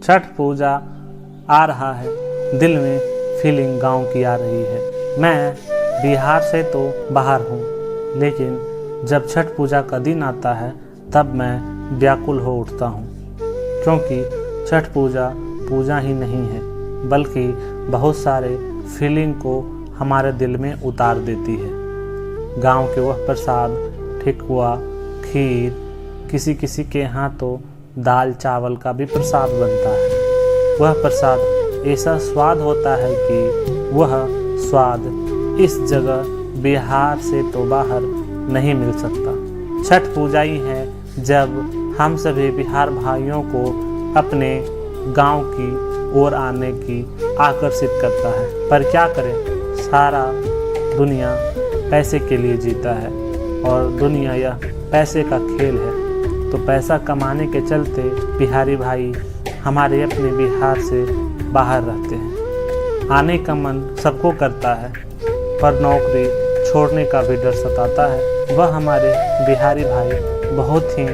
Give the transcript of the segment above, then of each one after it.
छठ पूजा आ रहा है, दिल में फीलिंग गांव की आ रही है। मैं बिहार से तो बाहर हूँ, लेकिन जब छठ पूजा का दिन आता है तब मैं व्याकुल हो उठता हूँ, क्योंकि छठ पूजा पूजा ही नहीं है बल्कि बहुत सारे फीलिंग को हमारे दिल में उतार देती है। गांव के वह प्रसाद, ठेकुआ, खीर, किसी किसी के यहाँ तो दाल चावल का भी प्रसाद बनता है। वह प्रसाद ऐसा स्वाद होता है कि वह स्वाद इस जगह बिहार से तो बाहर नहीं मिल सकता। छठ पूजा ही है जब हम सभी बिहार भाइयों को अपने गांव की ओर आने की आकर्षित करता है। पर क्या करें, सारा दुनिया पैसे के लिए जीता है और दुनिया यह पैसे का खेल है। तो पैसा कमाने के चलते बिहारी भाई हमारे अपने बिहार से बाहर रहते हैं। आने का मन सबको करता है, पर नौकरी छोड़ने का भी डर सताता है। वह हमारे बिहारी भाई बहुत ही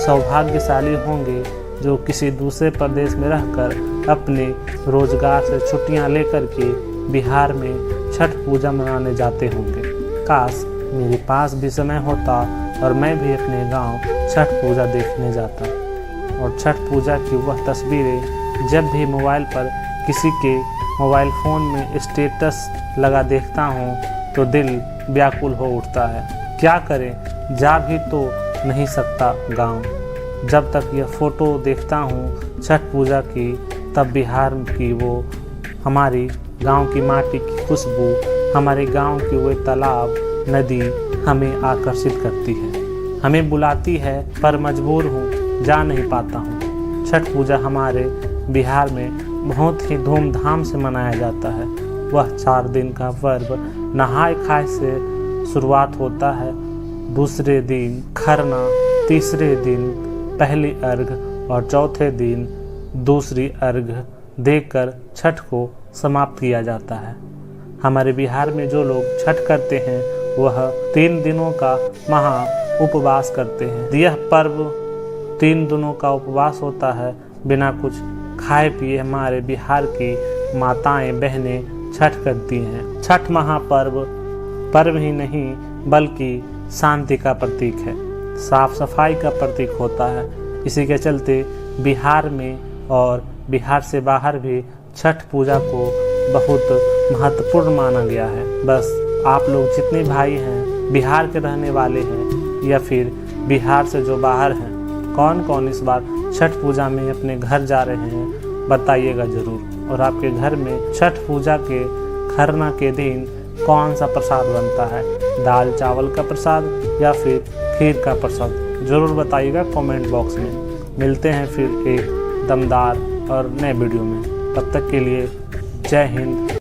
सौभाग्यशाली होंगे जो किसी दूसरे प्रदेश में रहकर अपने रोजगार से छुट्टियां लेकर के बिहार में छठ पूजा मनाने जाते होंगे। काश मेरे पास भी समय होता और मैं भी अपने गांव छठ पूजा देखने जाता। और छठ पूजा की वह तस्वीरें जब भी मोबाइल पर किसी के मोबाइल फ़ोन में स्टेटस लगा देखता हूँ तो दिल व्याकुल हो उठता है। क्या करें, जा भी तो नहीं सकता गांव। जब तक यह फ़ोटो देखता हूँ छठ पूजा की, तब बिहार की वो हमारी गांव की माटी की खुशबू, हमारे गांव की वो तालाब, नदी हमें आकर्षित करती है, हमें बुलाती है, पर मजबूर हूँ, जा नहीं पाता हूँ। छठ पूजा हमारे बिहार में बहुत ही धूमधाम से मनाया जाता है। वह 4 दिन का पर्व नहाय खाए से शुरुआत होता है। दूसरे दिन खरना, तीसरे दिन पहली अर्घ और चौथे दिन दूसरी अर्घ देकर छठ को समाप्त किया जाता है। हमारे बिहार में जो लोग छठ करते हैं वह 3 दिनों का महा उपवास करते हैं। यह पर्व 3 दिनों का उपवास होता है, बिना कुछ खाए पिए हमारे बिहार की माताएं बहनें छठ करती हैं। छठ महापर्व पर्व ही नहीं बल्कि शांति का प्रतीक है, साफ सफाई का प्रतीक होता है। इसी के चलते बिहार में और बिहार से बाहर भी छठ पूजा को बहुत महत्वपूर्ण माना गया है। बस आप लोग जितने भाई हैं बिहार के रहने वाले हैं या फिर बिहार से जो बाहर हैं, कौन कौन इस बार छठ पूजा में अपने घर जा रहे हैं बताइएगा ज़रूर। और आपके घर में छठ पूजा के खरना के दिन कौन सा प्रसाद बनता है, दाल चावल का प्रसाद या फिर खीर का प्रसाद, ज़रूर बताइएगा कमेंट बॉक्स में। मिलते हैं फिर एक दमदार और नए वीडियो में। तब तक के लिए जय हिंद,